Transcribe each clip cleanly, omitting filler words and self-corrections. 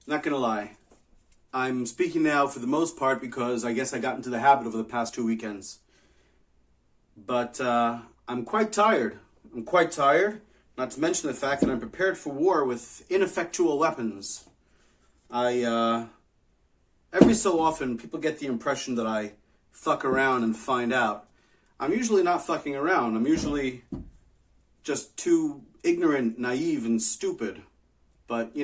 Not gonna lie. I'm speaking now for the most part because I guess I got into the habit over the past 2 weekends. But I'm quite tired. Not to mention the fact that I'm prepared for war with ineffectual weapons. Every so often, people get the impression that I fuck around and find out. I'm usually not fucking around. I'm usually just too ignorant, naive, and stupid. But,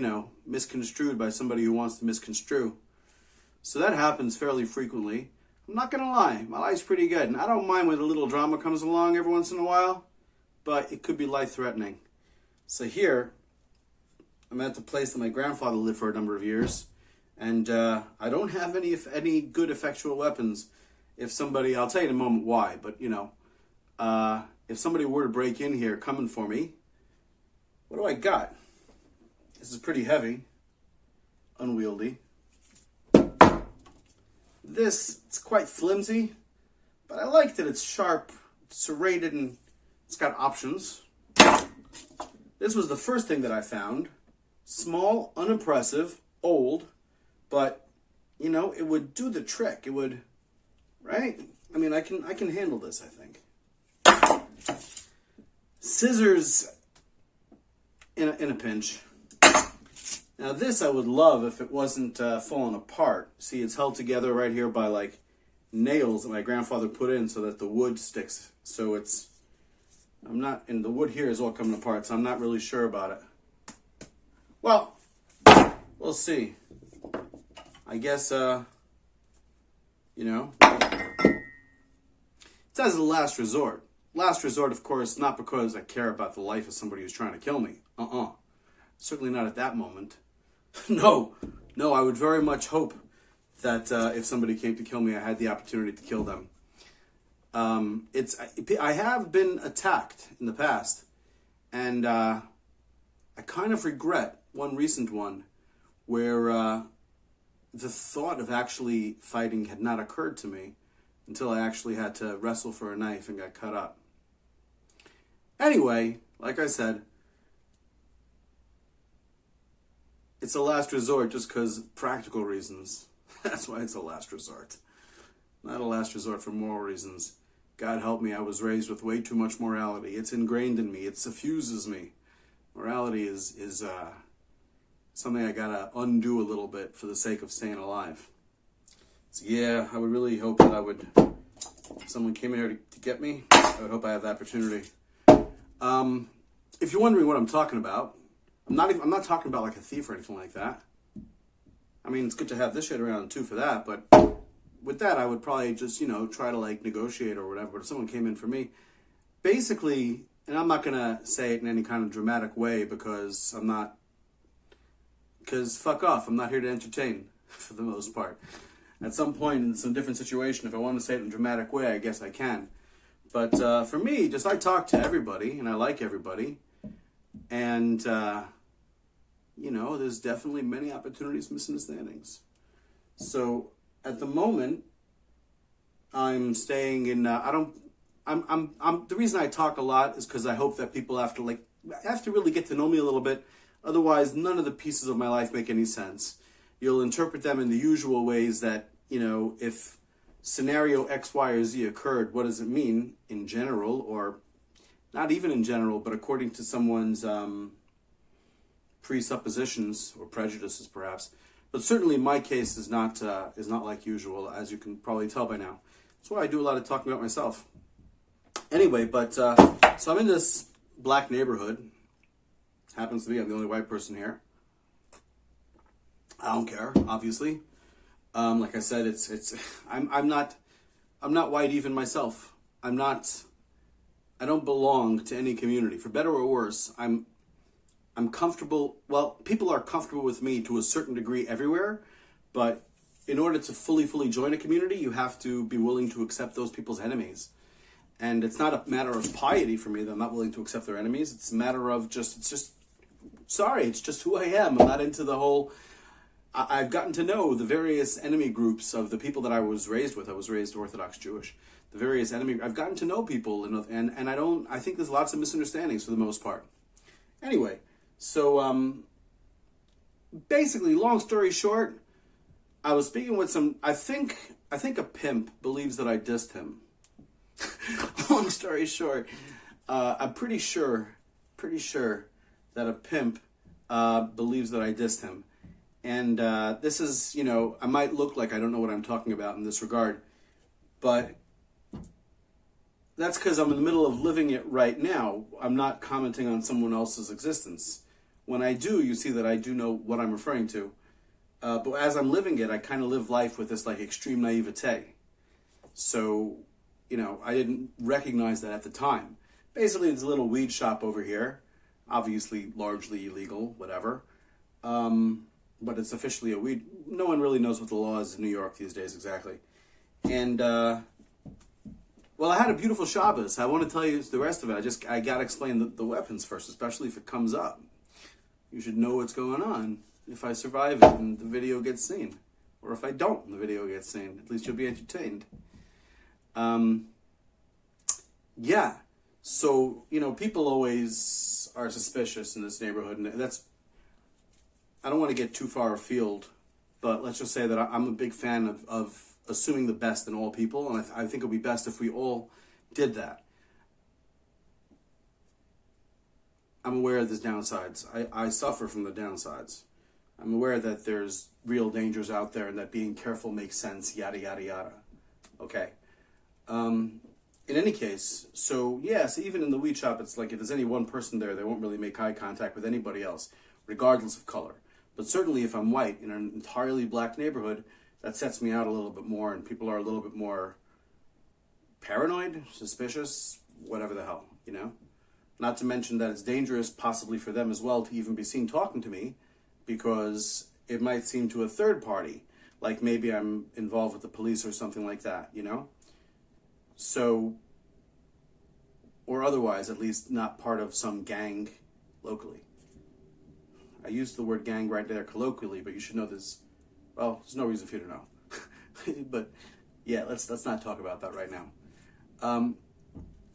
misconstrued by somebody who wants to misconstrue. So that happens fairly frequently. I'm not going to lie, my life's pretty good. And I don't mind when a little drama comes along every once in a while, but it could be life-threatening. So here, I'm at the place that my grandfather lived for a number of years, and I don't have any good effectual weapons. If somebody, I'll tell you in a moment why, but if somebody were to break in here coming for me, what do I got? This is pretty heavy, unwieldy. It's quite flimsy, but I like that it's sharp, it's serrated, and it's got options. This was the first thing that I found. Small, unimpressive, old, but, it would do the trick. It would, right? I mean, I can handle this, I think. Scissors in a pinch. Now this I would love if it wasn't falling apart. See, it's held together right here by nails that my grandfather put in so that the wood sticks. So and the wood here is all coming apart, so I'm not really sure about it. Well, we'll see. I guess, it's as a last resort. Last resort, of course, not because I care about the life of somebody who's trying to kill me. Certainly not at that moment. No, I would very much hope that if somebody came to kill me, I had the opportunity to kill them. I have been attacked in the past, and I kind of regret one recent one where the thought of actually fighting had not occurred to me until I actually had to wrestle for a knife and got cut up. Anyway, like I said, it's a last resort just because practical reasons. That's why it's a last resort. Not a last resort for moral reasons. God help me, I was raised with way too much morality. It's ingrained in me. It suffuses me. Morality is something I gotta undo a little bit for the sake of staying alive. So yeah, I would really hope that if someone came in here to get me, I would hope I have the opportunity. If you're wondering what I'm talking about, I'm not talking about like a thief or anything like that. I mean, it's good to have this shit around too for that, but with that, I would probably just, try to negotiate or whatever. But if someone came in for me, basically, and I'm not going to say it in any kind of dramatic way because fuck off. I'm not here to entertain for the most part. At some point in some different situation, if I want to say it in a dramatic way, I guess I can. But for me, I talk to everybody and I like everybody. And, there's definitely many opportunities for misunderstandings. So at the moment, I'm staying in, the reason I talk a lot is because I hope that people have to really get to know me a little bit. Otherwise, none of the pieces of my life make any sense. You'll interpret them in the usual ways that, if scenario X, Y, or Z occurred, what does it mean in general, or not even in general, but according to someone's presuppositions or prejudices, perhaps. But certainly my case is not like usual, as you can probably tell by now. That's why I do a lot of talking about myself. Anyway, so I'm in this black neighborhood. Happens to be I'm the only white person here. I don't care, obviously. Like I said, I'm not white even myself. I don't belong to any community. For better or worse, I'm comfortable. Well, people are comfortable with me to a certain degree everywhere, but in order to fully join a community, you have to be willing to accept those people's enemies. And it's not a matter of piety for me that I'm not willing to accept their enemies. It's a matter of it's just who I am. I'm not into the whole, I've gotten to know the various enemy groups of the people that I was raised with. I was raised Orthodox Jewish. The various I've gotten to know people, and I think there's lots of misunderstandings for the most part. Anyway, so basically, long story short, I was speaking with some. I think a pimp believes that I dissed him. Long story short, I'm pretty sure that a pimp believes that I dissed him. And this is, I might look like I don't know what I'm talking about in this regard, but that's because I'm in the middle of living it right now. I'm not commenting on someone else's existence. When I do, you see that I do know what I'm referring to. But as I'm living it, I kind of live life with this like extreme naivete. So, I didn't recognize that at the time. Basically, there's a little weed shop over here, obviously largely illegal, whatever. But it's officially a weed. No one really knows what the law is in New York these days exactly. And, well, I had a beautiful Shabbos. I want to tell you the rest of it. I got to explain the weapons first, especially if it comes up. You should know what's going on if I survive it and the video gets seen. Or if I don't and the video gets seen. At least you'll be entertained. Yeah. So, people always are suspicious in this neighborhood. And I don't want to get too far afield, but let's just say that I'm a big fan of assuming the best in all people. And I think it would be best if we all did that. I'm aware of these downsides. I suffer from the downsides. I'm aware that there's real dangers out there and that being careful makes sense, yada, yada, yada. Okay. In any case, so even in the weed shop, it's like if there's any one person there, they won't really make eye contact with anybody else, regardless of color. But certainly if I'm white in an entirely black neighborhood, that sets me out a little bit more, and people are a little bit more paranoid, suspicious, whatever the hell, Not to mention that it's dangerous possibly for them as well to even be seen talking to me, because it might seem to a third party, like maybe I'm involved with the police or something like that, So, or otherwise, at least not part of some gang locally. I used the word gang right there colloquially, but you should know this. Well, there's no reason for you to know. But yeah, let's not talk about that right now.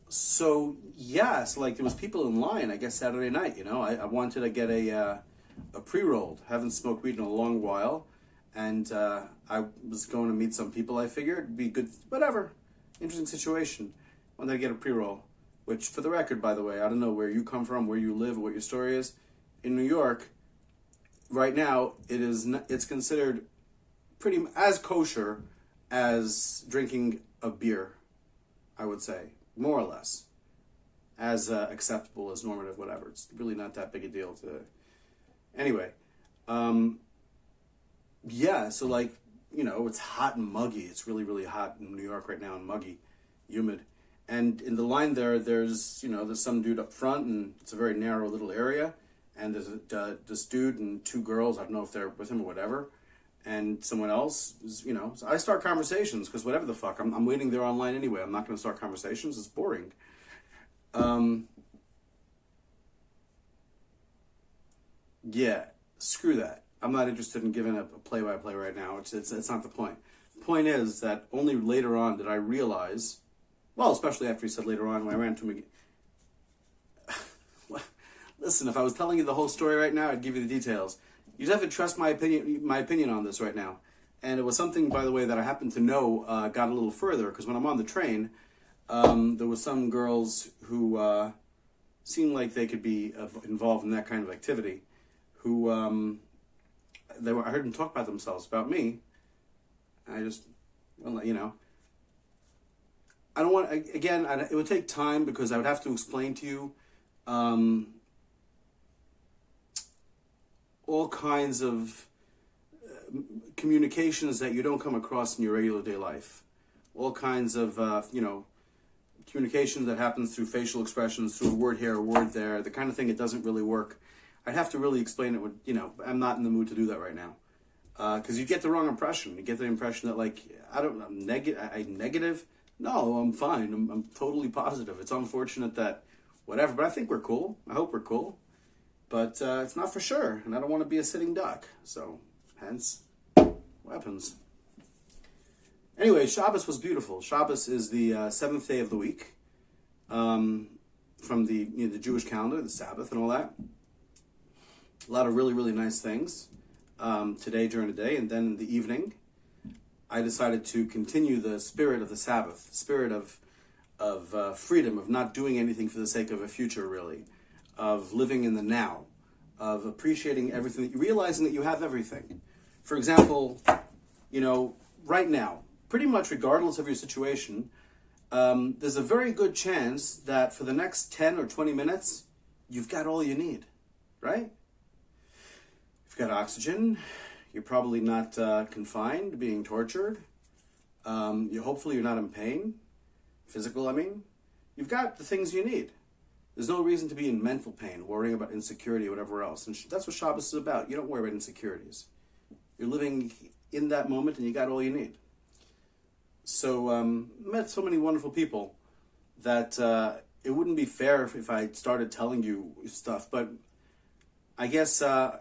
So there was people in line, I guess Saturday night, I wanted to get a pre-rolled. Haven't smoked weed in a long while. And I was going to meet some people, I figured. It'd be good, whatever. Interesting situation. Wanted to get a pre-roll. Which, for the record, by the way, I don't know where you come from, where you live, what your story is. In New York, right now, it's considered pretty as kosher as drinking a beer, I would say. More or less. As acceptable as normative, whatever. It's really not that big a deal to... Anyway. So it's hot and muggy. It's really, really hot in New York right now and muggy, humid. And in the line there's some dude up front, and it's a very narrow little area. And there's this dude and two girls. I don't know if they're with him or whatever. And someone else is, so I start conversations because whatever the fuck, I'm waiting there online anyway. I'm not going to start conversations. It's boring. Screw that. I'm not interested in giving a play-by-play right now. It's not the point. The point is that only later on did I realize, well, especially after he said later on when I ran to him again. Listen, if I was telling you the whole story right now, I'd give you the details. You'd have to trust my opinion on this right now. And it was something, by the way, that I happened to know got a little further, because when I'm on the train, there was some girls who seemed like they could be involved in that kind of activity, who I heard them talk about themselves, about me. I just, I don't want, again, it would take time because I would have to explain to you all kinds of communications that you don't come across in your regular day life. All kinds of, communication that happens through facial expressions, through a word here, a word there, the kind of thing that doesn't really work. I'd have to really explain it with, I'm not in the mood to do that right now. Because you get the wrong impression. You get the impression that, I'm negative. No, I'm fine. I'm totally positive. It's unfortunate that whatever, but I think we're cool. I hope we're cool. But it's not for sure, and I don't want to be a sitting duck. So, hence, weapons. Anyway, Shabbos was beautiful. Shabbos is the seventh day of the week, from the Jewish calendar, the Sabbath and all that. A lot of really, really nice things. today during the day, and then in the evening, I decided to continue the spirit of the Sabbath, spirit of freedom, of not doing anything for the sake of a future, really, of living in the now, of appreciating everything, realizing that you have everything. For example, right now, pretty much regardless of your situation, there's a very good chance that for the next 10 or 20 minutes, you've got all you need, right? You've got oxygen. You're probably not confined, being tortured. Hopefully you're not in pain. Physical, I mean. You've got the things you need. There's no reason to be in mental pain, worrying about insecurity or whatever else. And that's what Shabbos is about. You don't worry about insecurities. You're living in that moment and you got all you need. So met so many wonderful people that it wouldn't be fair if I started telling you stuff. But I guess a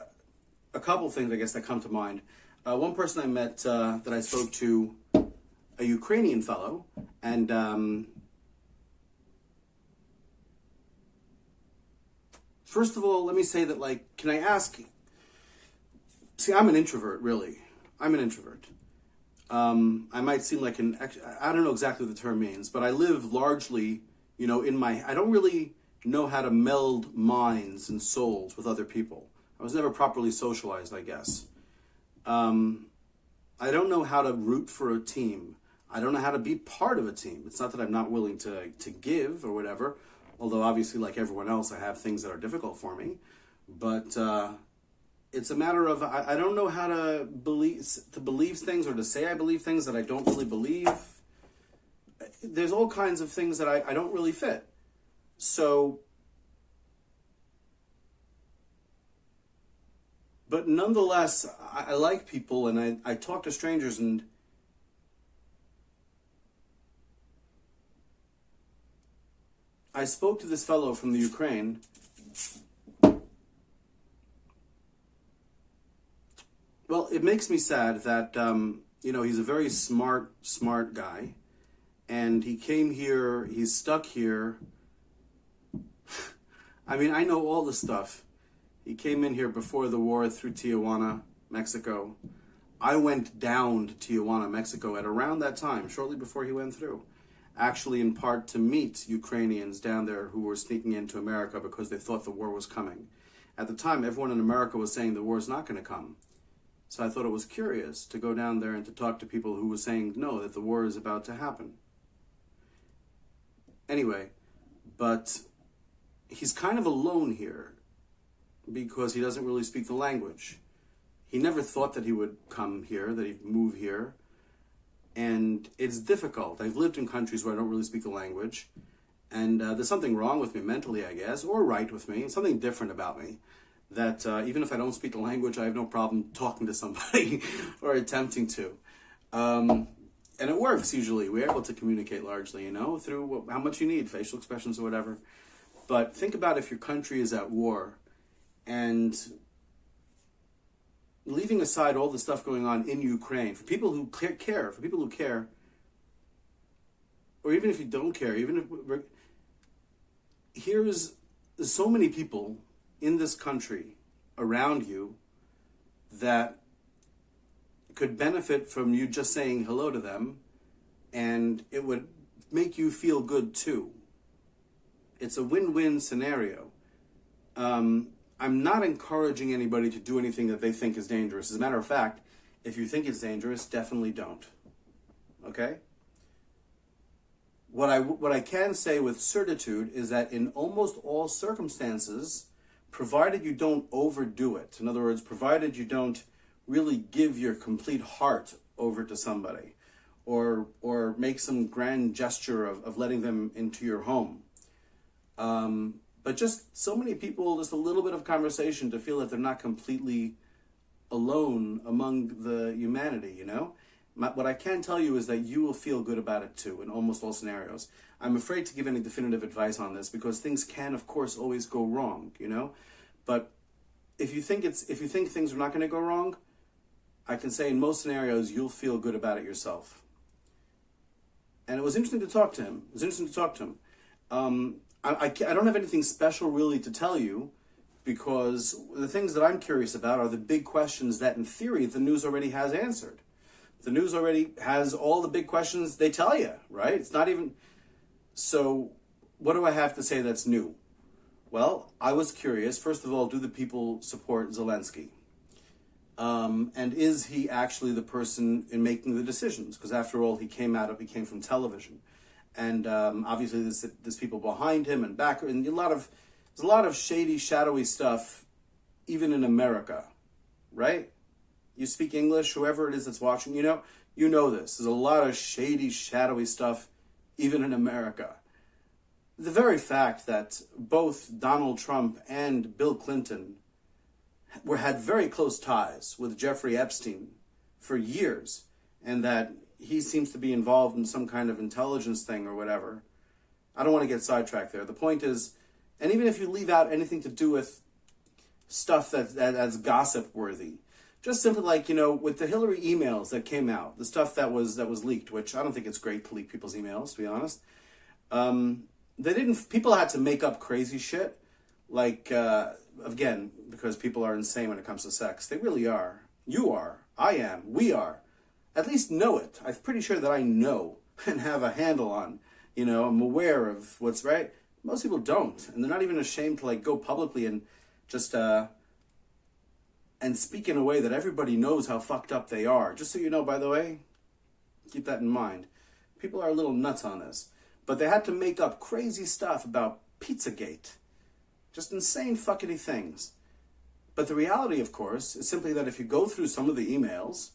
couple things that come to mind. One person I met that I spoke to, a Ukrainian fellow, and first of all, let me say that, can I ask? See, I'm an introvert, really. I'm an introvert. I might seem like I don't know exactly what the term means, but I live largely, I don't really know how to meld minds and souls with other people. I was never properly socialized, I guess. I don't know how to root for a team. I don't know how to be part of a team. It's not that I'm not willing to give or whatever, although obviously, like everyone else, I have things that are difficult for me. But it's a matter of I don't know how to believe things or to say I believe things that I don't really believe. There's all kinds of things that I don't really fit. So, but nonetheless, I like people, and I talk to strangers, and I spoke to this fellow from the Ukraine. Well, it makes me sad that, he's a very smart guy, and he came here, he's stuck here. I mean, I know all the stuff. He came in here before the war through Tijuana, Mexico. I went down to Tijuana, Mexico at around that time, shortly before he went through. Actually, in part to meet Ukrainians down there who were sneaking into America because they thought the war was coming. At the time, everyone in America was saying the war's not going to come. So I thought it was curious to go down there and to talk to people who were saying no, that the war is about to happen. Anyway, but he's kind of alone here because he doesn't really speak the language. He never thought that he would come here, that he'd move here. And it's difficult. I've lived in countries where I don't really speak the language. And there's something wrong with me mentally, I guess, or right with me, something different about me. That even if I don't speak the language, I have no problem talking to somebody or attempting to. And it works usually. We're able to communicate largely, through how much you need, facial expressions or whatever. But think about if your country is at war, and leaving aside all the stuff going on in Ukraine, for people who care, or even if you don't care, there's so many people in this country around you that could benefit from you just saying hello to them, and it would make you feel good too. It's a win-win scenario. I'm not encouraging anybody to do anything that they think is dangerous. As a matter of fact, if you think it's dangerous, definitely don't. Okay? What I can say with certitude is that in almost all circumstances, provided you don't overdo it, in other words, provided you don't really give your complete heart over to somebody, or make some grand gesture of letting them into your home, but just so many people, just a little bit of conversation to feel that they're not completely alone among the humanity, What I can tell you is that you will feel good about it too, in almost all scenarios. I'm afraid to give any definitive advice on this because things can, of course, always go wrong, But if you think things are not going to go wrong, I can say in most scenarios, you'll feel good about it yourself. And it was interesting to talk to him. I don't have anything special really to tell you. because the things that I'm curious about are the big questions that, in theory, the news already has answered. The news already has all the big questions they tell you, right? It's not even... So, what do I have to say that's new? Well, I was curious. First of all, do the people support Zelensky? And is he actually the person in making the decisions? Because after all, he came from television. And obviously there's people behind him and back, and there's a lot of shady, shadowy stuff, even in America, right? You speak English, whoever it is that's watching, you know this. There's a lot of shady, shadowy stuff, even in America. The very fact that both Donald Trump and Bill Clinton had very close ties with Jeffrey Epstein for years, and that he seems to be involved in some kind of intelligence thing or whatever. I don't want to get sidetracked there. The point is, and even if you leave out anything to do with stuff that's gossip worthy, just simply like, with the Hillary emails that came out, the stuff that was leaked, which I don't think it's great to leak people's emails, to be honest. People had to make up crazy shit, like, again, because people are insane when it comes to sex. They really are. You are. I am. We are. At least know it. I'm pretty sure that I know and have a handle on, I'm aware of what's right. Most people don't, and they're not even ashamed to go publicly and just and speak in a way that everybody knows how fucked up they are. Just so you know, by the way, keep that in mind. People are a little nuts on this, but they had to make up crazy stuff about Pizzagate, just insane fuckity things. But the reality, of course, is simply that if you go through some of the emails,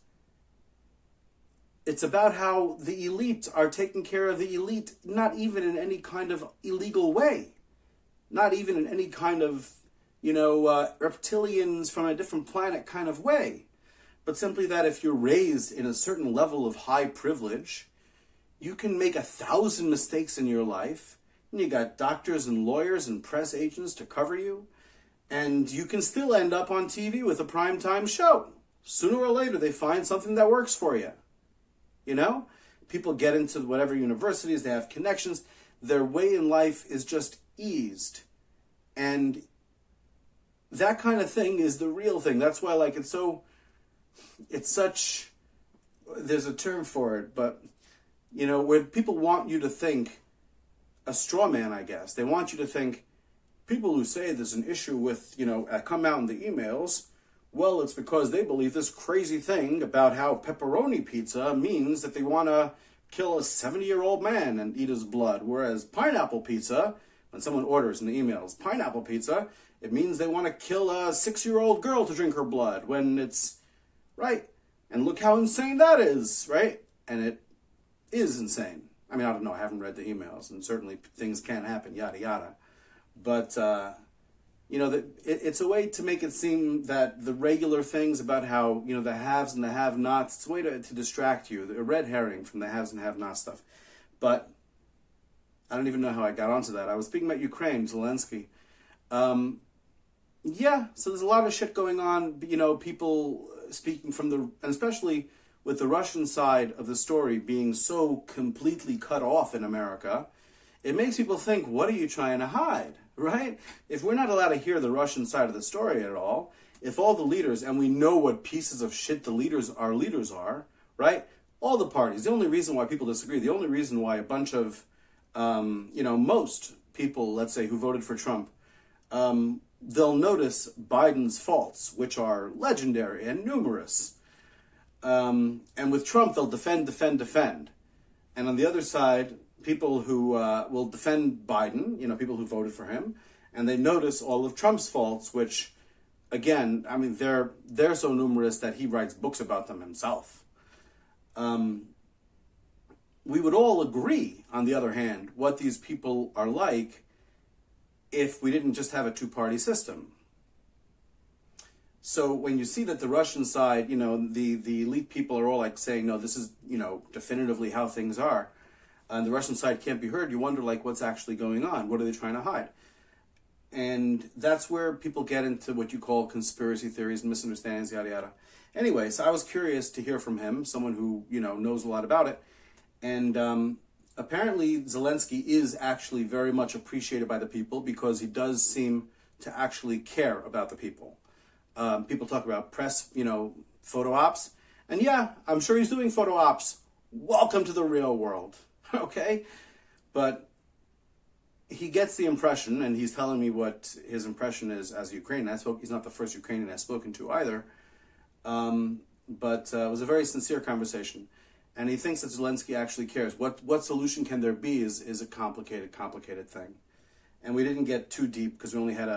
it's about how the elite are taking care of the elite, not even in any kind of illegal way. Not even in any kind of, reptilians from a different planet kind of way. But simply that if you're raised in a certain level of high privilege, you can make 1,000 mistakes in your life, and you got doctors and lawyers and press agents to cover you, and you can still end up on TV with a primetime show. Sooner or later, they find something that works for you. People get into whatever universities, they have connections. Their way in life is just eased. And that kind of thing is the real thing. That's why, there's a term for it, but, where people want you to think, a straw man, I guess. They want you to think, people who say there's an issue with, come out in the emails, well, it's because they believe this crazy thing about how pepperoni pizza means that they want to kill a 70-year-old man and eat his blood. Whereas pineapple pizza, when someone orders in the emails, pineapple pizza, it means they want to kill a 6-year-old girl to drink her blood, when it's, right? And look how insane that is, right? And it is insane. I mean, I don't know, I haven't read the emails, and certainly things can happen, yada, yada. But, it's a way to make it seem that the regular things about how, the haves and the have-nots, it's a way to distract you, a red herring from the haves and have-nots stuff. But I don't even know how I got onto that. I was speaking about Ukraine, Zelensky. So there's a lot of shit going on, people speaking from and especially with the Russian side of the story being so completely cut off in America, it makes people think, what are you trying to hide? Right? If we're not allowed to hear the Russian side of the story at all, if all the leaders, and we know what pieces of shit the leaders are, right? All the parties, the only reason why people disagree, the only reason why a bunch of, most people, let's say, who voted for Trump, they'll notice Biden's faults, which are legendary and numerous. And with Trump, they'll defend. And on the other side, people who will defend Biden, people who voted for him, and they notice all of Trump's faults, which, again, I mean, they're so numerous that he writes books about them himself. We would all agree, on the other hand, what these people are like if we didn't just have a two-party system. So when you see that the Russian side, the elite people are all saying, no, this is, definitively how things are, and the Russian side can't be heard, you wonder, what's actually going on? What are they trying to hide? And that's where people get into what you call conspiracy theories and misunderstandings, yada, yada. Anyway, so I was curious to hear from him, someone who, knows a lot about it. And apparently Zelensky is actually very much appreciated by the people because he does seem to actually care about the people. People talk about press, photo ops. And yeah, I'm sure he's doing photo ops. Welcome to the real world, okay? But he gets the impression, and he's telling me what his impression is as a Ukrainian. He's not the first Ukrainian I've spoken to either. But it was a very sincere conversation. And he thinks that Zelensky actually cares. What solution can there be is a complicated thing. And we didn't get too deep because we only had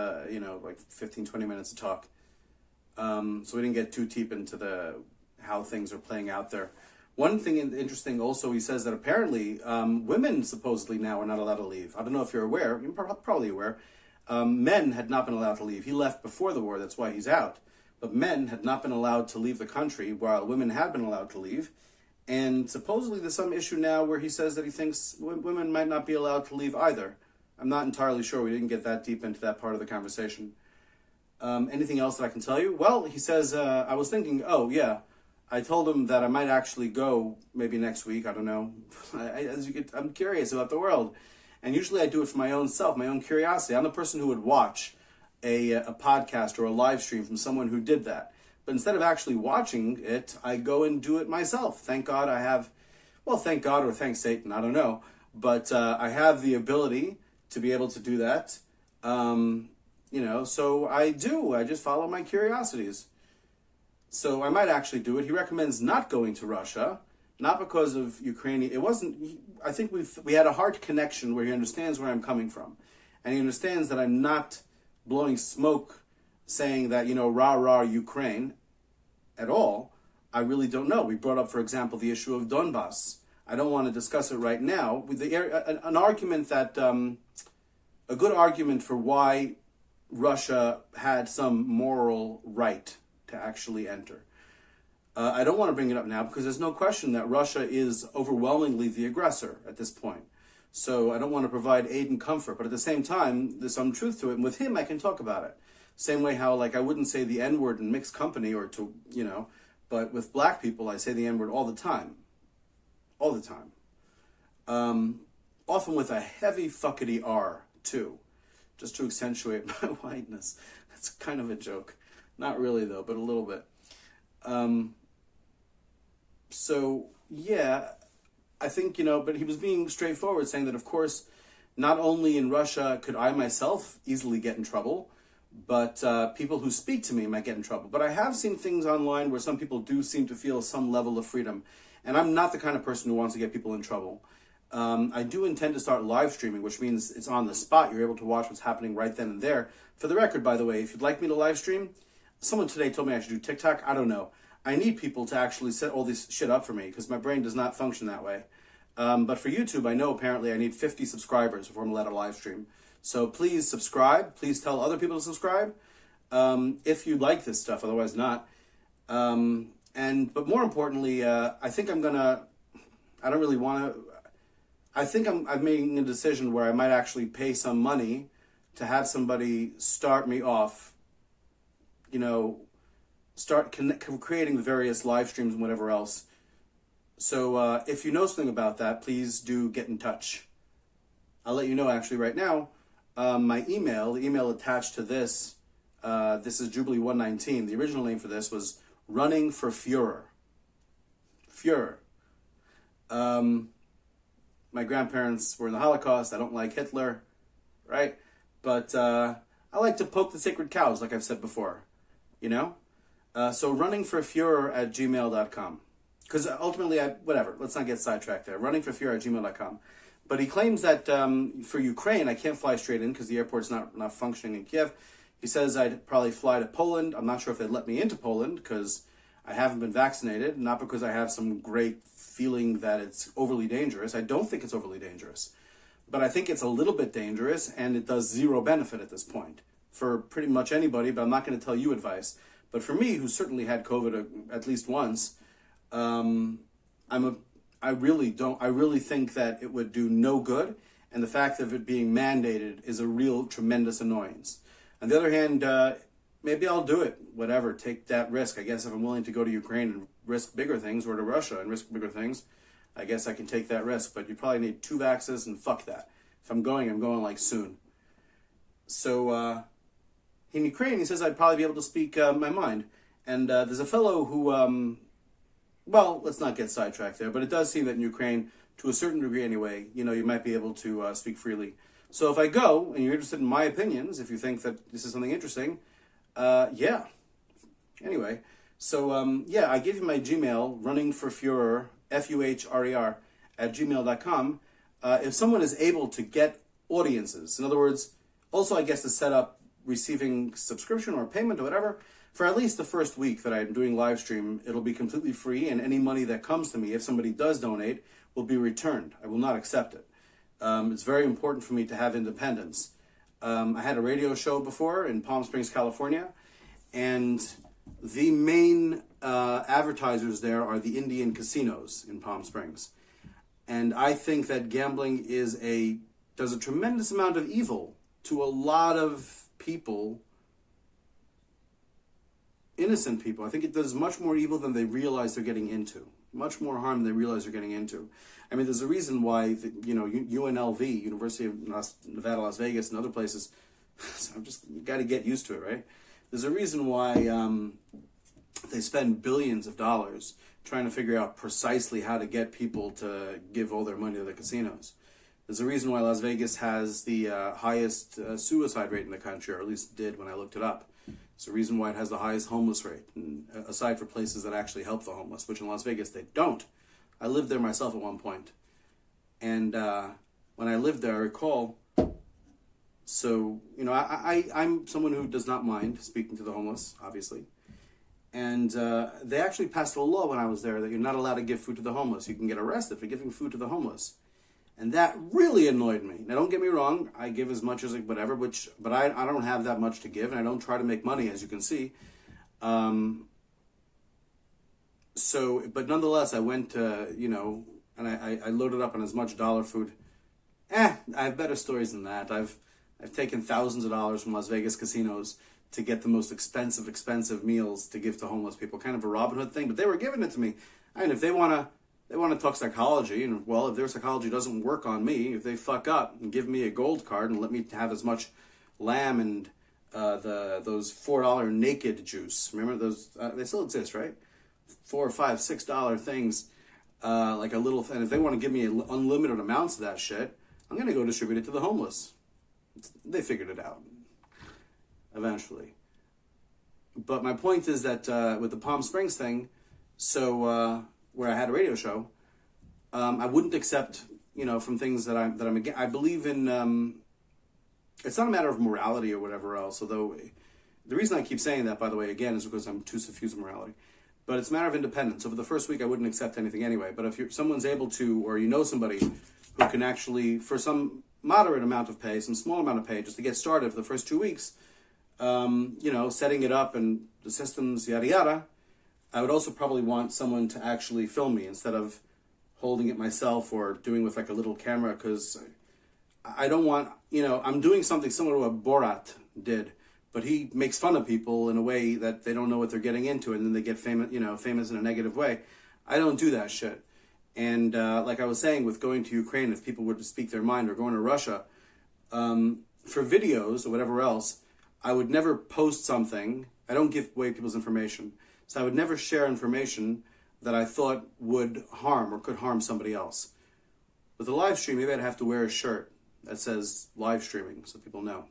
like 15, 20 minutes to talk. So we didn't get too deep into how things are playing out there. One thing interesting also, he says that apparently women supposedly now are not allowed to leave. I don't know if you're aware. You're probably aware. Men had not been allowed to leave. He left before the war. That's why he's out. But men had not been allowed to leave the country while women had been allowed to leave. And supposedly there's some issue now where he says that he thinks women might not be allowed to leave either. I'm not entirely sure. We didn't get that deep into that part of the conversation. Anything else that I can tell you? Well, he says, I was thinking, I told him that I might actually go maybe next week. I don't know. I'm curious about the world. And usually I do it for my own self, my own curiosity. I'm the person who would watch a podcast or a live stream from someone who did that. But instead of actually watching it, I go and do it myself. Thank God I have, thank God or thank Satan, I don't know. But I have the ability to be able to do that. So I do. I just follow my curiosities. So I might actually do it. He recommends not going to Russia, not because of Ukraine. It wasn't, I think we had a heart connection where he understands where I'm coming from. And he understands that I'm not blowing smoke saying that, rah, rah, Ukraine at all. I really don't know. We brought up, for example, the issue of Donbass. I don't want to discuss it right now. An argument that, a good argument for why Russia had some moral right to actually enter. I don't want to bring it up now because there's no question that Russia is overwhelmingly the aggressor at this point. So I don't want to provide aid and comfort, but at the same time, there's some truth to it. And with him, I can talk about it. Same way how, I wouldn't say the N-word in mixed company but with black people, I say the N-word all the time. All the time. Often with a heavy fuckity R, too. Just to accentuate my whiteness. That's kind of a joke. Not really, though, but a little bit. I think, but he was being straightforward, saying that, of course, not only in Russia could I myself easily get in trouble, but people who speak to me might get in trouble. But I have seen things online where some people do seem to feel some level of freedom. And I'm not the kind of person who wants to get people in trouble. I do intend to start live streaming, which means it's on the spot. You're able to watch what's happening right then and there. For the record, by the way, if you'd like me to live stream, someone today told me I should do TikTok. I don't know. I need people to actually set all this shit up for me because my brain does not function that way. But for YouTube, I know apparently I need 50 subscribers before I'm allowed to live stream. So please subscribe. Please tell other people to subscribe if you like this stuff. Otherwise, not. But more importantly, I think I'm gonna. I don't really want to. I think I'm making a decision where I might actually pay some money to have somebody start me off. Start creating the various live streams and whatever else. So if you know something about that, please do get in touch. I'll let you know actually right now. My email, the email attached to this, this is Jubilee119. The original name for this was Running for Führer. Führer. My grandparents were in the Holocaust. I don't like Hitler, right? But I like to poke the sacred cows, like I've said before, So running for Führer at gmail.com. Because ultimately, whatever, let's not get sidetracked there. Running for Führer at gmail.com. But he claims that for Ukraine, I can't fly straight in because the airport's not functioning in Kiev. He says I'd probably fly to Poland. I'm not sure if they'd let me into Poland because I haven't been vaccinated, not because I have some great feeling that it's overly dangerous. I don't think it's overly dangerous. But I think it's a little bit dangerous, and it does zero benefit at this point for pretty much anybody, but I'm not going to tell you advice. But for me, who certainly had COVID at least once, I really think that it would do no good, and the fact of it being mandated is a real tremendous annoyance. On the other hand, maybe I'll do it, whatever, take that risk. I guess if I'm willing to go to Ukraine and risk bigger things, or to Russia and risk bigger things, I guess I can take that risk, but you probably need 2 vaxes, and fuck that. If I'm going like soon. So, in Ukraine, he says I'd probably be able to speak my mind. And there's a fellow who, well, let's not get sidetracked there, but it does seem that in Ukraine, to a certain degree anyway, you might be able to speak freely. So if I go, and you're interested in my opinions, if you think that this is something interesting, yeah. Anyway, so yeah, I give you my Gmail, runningforfuhrer, Fuhrer, @gmail.com. If someone is able to get audiences, in other words, also I guess to set up receiving subscription or payment or whatever, for at least the first week that I'm doing live stream, it'll be completely free, and any money that comes to me, if somebody does donate, will be returned. I will not accept it. It's very important for me to have independence. I had a radio show before in Palm Springs, California, and the main advertisers there are the Indian casinos in Palm Springs. And I think that gambling does a tremendous amount of evil to a lot of people, innocent people. I think it does much more evil than they realize they're getting into. Much more harm than they realize they're getting into. I mean, there's a reason why, UNLV, University of Nevada, Las Vegas, and other places, so you got to get used to it, right? There's a reason why they spend billions of dollars trying to figure out precisely how to get people to give all their money to the casinos. There's a reason why Las Vegas has the highest suicide rate in the country, or at least did when I looked it up. It's the reason why it has the highest homeless rate, and aside for places that actually help the homeless, which in Las Vegas they don't. I lived there myself at one point. And when I lived there, I recall, so, I'm someone who does not mind speaking to the homeless, obviously. And they actually passed a law when I was there that you're not allowed to give food to the homeless. You can get arrested for giving food to the homeless. And that really annoyed me. Now, don't get me wrong. I give as much as whatever, but I don't have that much to give, and I don't try to make money, as you can see. But nonetheless, I went to, and I loaded up on as much dollar food. I have better stories than that. I've taken thousands of dollars from Las Vegas casinos to get the most expensive meals to give to homeless people. Kind of a Robin Hood thing, but they were giving it to me. And if they want to talk psychology, and well, if their psychology doesn't work on me, if they fuck up and give me a gold card and let me have as much lamb and those $4 naked juice. Remember those? They still exist, right? $4, $5, $6 things, like a little. And if they want to give me unlimited amounts of that shit, I'm gonna go distribute it to the homeless. They figured it out eventually. But my point is that with the Palm Springs thing, so where I had a radio show, I wouldn't accept, from things that I'm against. I believe in. It's not a matter of morality or whatever else. Although the reason I keep saying that, by the way, again, is because I'm too suffused with morality. But it's a matter of independence. So for the first week, I wouldn't accept anything anyway. But if someone's able to, or somebody who can actually, for some moderate amount of pay, some small amount of pay, just to get started for the first 2 weeks, setting it up and the systems, yada yada. I would also probably want someone to actually film me instead of holding it myself or doing with like a little camera, because I don't want, I'm doing something similar to what Borat did, but he makes fun of people in a way that they don't know what they're getting into, and then they get famous in a negative way. I don't do that shit. And like I was saying, with going to Ukraine, if people were to speak their mind, or going to Russia, for videos or whatever else, I would never post something. I don't give away people's information. So I would never share information that I thought would harm or could harm somebody else. With a live stream, maybe I'd have to wear a shirt that says live streaming so people know.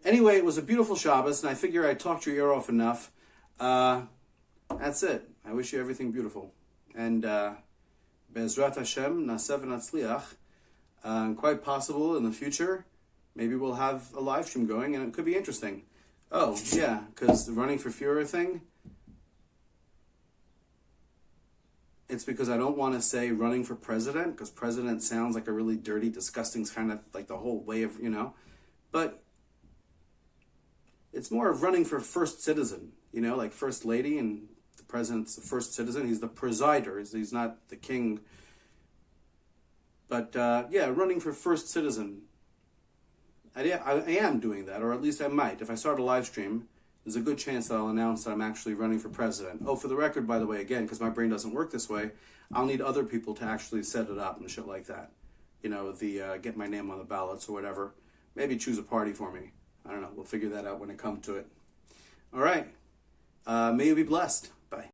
Anyway, it was a beautiful Shabbos, and I figure I talked your ear off enough. That's it. I wish you everything beautiful. And Be'ezrat Hashem, Naseh v'natzliach. Quite possible in the future, maybe we'll have a live stream going, and it could be interesting. Oh, yeah, because the running for Fuhrer thing, it's because I don't want to say running for president, because president sounds like a really dirty, disgusting kind of like the whole way of, but it's more of running for first citizen, like first lady, and the president's the first citizen. He's the presider. He's not the king. But running for first citizen. I am doing that, or at least I might. If I start a live stream, there's a good chance that I'll announce that I'm actually running for president. Oh, for the record, by the way, again, because my brain doesn't work this way, I'll need other people to actually set it up and shit like that. Get my name on the ballots or whatever. Maybe choose a party for me. I don't know. We'll figure that out when it comes to it. All right. May you be blessed.